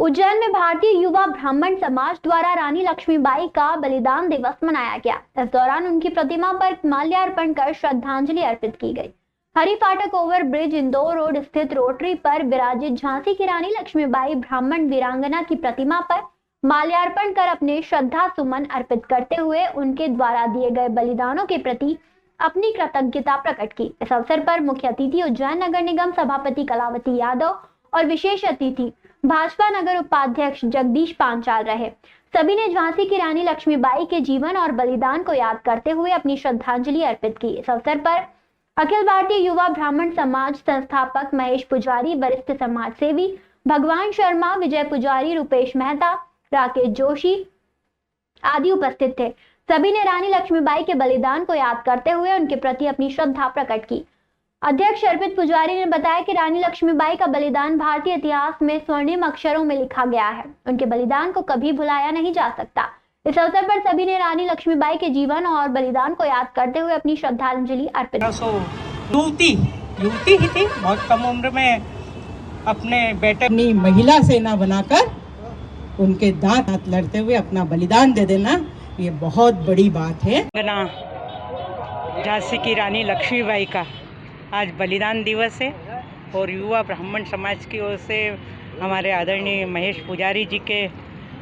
उज्जैन में भारतीय युवा ब्राह्मण समाज द्वारा रानी लक्ष्मीबाई का बलिदान दिवस मनाया गया। इस दौरान उनकी प्रतिमा पर माल्यार्पण कर श्रद्धांजलि अर्पित की गई। हरि फाटक ओवर ब्रिज इंदौर रोड स्थित रोटरी पर विराजित झांसी की रानी लक्ष्मीबाई ब्राह्मण वीरांगना की प्रतिमा पर माल्यार्पण कर अपने श्रद्धा सुमन अर्पित करते हुए उनके द्वारा दिए गए बलिदानों के प्रति अपनी कृतज्ञता प्रकट की। इस अवसर पर मुख्य अतिथि उज्जैन नगर निगम सभापति कलावती यादव और विशेष अतिथि भाजपा नगर उपाध्यक्ष जगदीश पांचाल रहे। सभी ने झांसी की रानी लक्ष्मीबाई के जीवन और बलिदान को याद करते हुए अपनी श्रद्धांजलि अर्पित की। इस अवसर पर अखिल भारतीय युवा ब्राह्मण समाज संस्थापक महेश पुजारी, वरिष्ठ समाज सेवी भगवान शर्मा, विजय पुजारी, रुपेश मेहता, राकेश जोशी आदि उपस्थित थे। सभी ने रानी लक्ष्मीबाई के बलिदान को याद करते हुए उनके प्रति अपनी श्रद्धा प्रकट की। अध्यक्ष अर्पित पुजारी ने बताया कि रानी लक्ष्मीबाई का बलिदान भारतीय इतिहास में स्वर्णिम अक्षरों में लिखा गया है। उनके बलिदान को कभी भुलाया नहीं जा सकता। इस अवसर पर सभी ने रानी लक्ष्मीबाई के जीवन और बलिदान को याद करते हुए अपनी श्रद्धांजलि अर्पित की। युवती ही थी, बहुत कम उम्र में अपने बेटे अपनी महिला सेना बनाकर उनके दांत लड़ते हुए अपना बलिदान दे देना, ये बहुत बड़ी बात है। झांसी की रानी लक्ष्मीबाई का आज बलिदान दिवस है और युवा ब्राह्मण समाज की ओर से हमारे आदरणीय महेश पुजारी जी के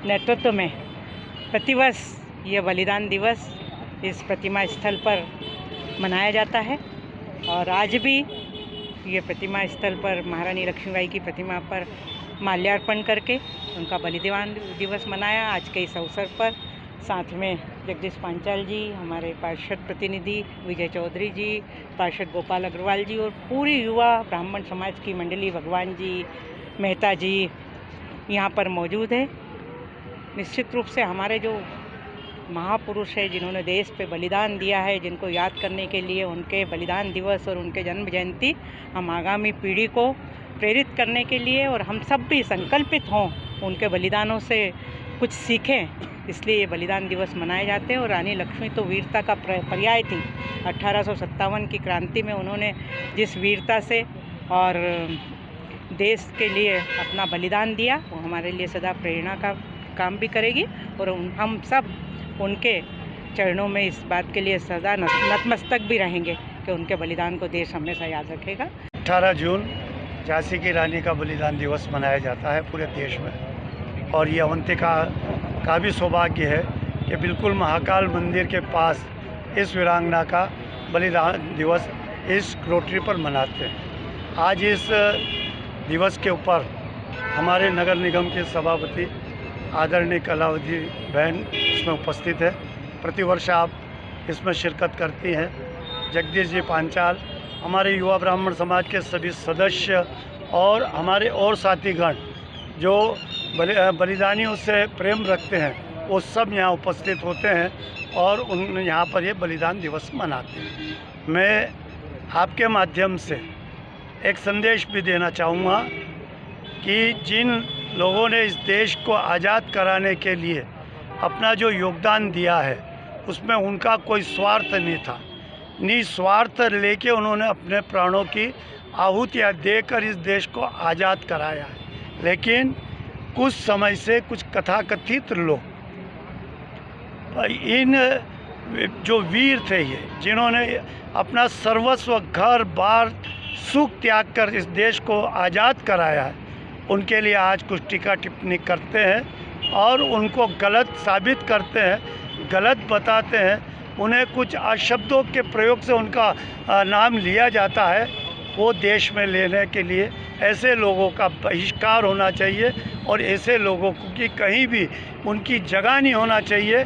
नेतृत्व में प्रतिवर्ष ये बलिदान दिवस इस प्रतिमा स्थल पर मनाया जाता है। और आज भी ये प्रतिमा स्थल पर महारानी लक्ष्मीबाई की प्रतिमा पर माल्यार्पण करके उनका बलिदान दिवस मनाया। आज के इस अवसर पर साथ में जगदीश पांचाल जी, हमारे पार्षद प्रतिनिधि विजय चौधरी जी, पार्षद गोपाल अग्रवाल जी और पूरी युवा ब्राह्मण समाज की मंडली, भगवान जी, मेहता जी यहाँ पर मौजूद है। निश्चित रूप से हमारे जो महापुरुष है जिन्होंने देश पे बलिदान दिया है, जिनको याद करने के लिए उनके बलिदान दिवस और उनके जन्म जयंती हम आगामी पीढ़ी को प्रेरित करने के लिए और हम सब भी संकल्पित हों, उनके बलिदानों से कुछ सीखें, इसलिए ये बलिदान दिवस मनाए जाते हैं। और रानी लक्ष्मी तो वीरता का पर्याय थी। 1857 की क्रांति में उन्होंने जिस वीरता से और देश के लिए अपना बलिदान दिया, वो हमारे लिए सदा प्रेरणा का काम भी करेगी और हम सब उनके चरणों में इस बात के लिए सदा नतमस्तक भी रहेंगे कि उनके बलिदान को देश हमेशा याद रखेगा। 18 जून झांसी की रानी का बलिदान दिवस मनाया जाता है पूरे देश में और ये अवंतिका का भी सौभाग्य है कि बिल्कुल महाकाल मंदिर के पास इस वीरांगना का बलिदान दिवस इस रोटरी पर मनाते हैं। आज इस दिवस के ऊपर हमारे नगर निगम के सभापति आदरणीय कलावती बहन इसमें उपस्थित है। प्रतिवर्ष आप इसमें शिरकत करती हैं। जगदीश जी पांचाल, हमारे युवा ब्राह्मण समाज के सभी सदस्य और हमारे और साथीगण जो बलिदानियों से प्रेम रखते हैं, वो सब यहाँ उपस्थित होते हैं और उन यहाँ पर ये बलिदान दिवस मनाते हैं। मैं आपके माध्यम से एक संदेश भी देना चाहूँगा कि जिन लोगों ने इस देश को आज़ाद कराने के लिए अपना जो योगदान दिया है, उसमें उनका कोई स्वार्थ नहीं था। निस्वार्थ लेके उन्होंने अपने प्राणों की आहुतियाँ देकर इस देश को आज़ाद कराया है। लेकिन कुछ समय से कुछ कथाकथित लोग, इन जो वीर थे ये, जिन्होंने अपना सर्वस्व, घर बार, सुख त्याग कर इस देश को आज़ाद कराया है, उनके लिए आज कुछ टीका टिप्पणी करते हैं और उनको गलत साबित करते हैं, गलत बताते हैं। उन्हें कुछ अशब्दों के प्रयोग से उनका नाम लिया जाता है। वो देश में लेने के लिए ऐसे लोगों का बहिष्कार होना चाहिए और ऐसे लोगों की कहीं भी उनकी जगह नहीं होना चाहिए।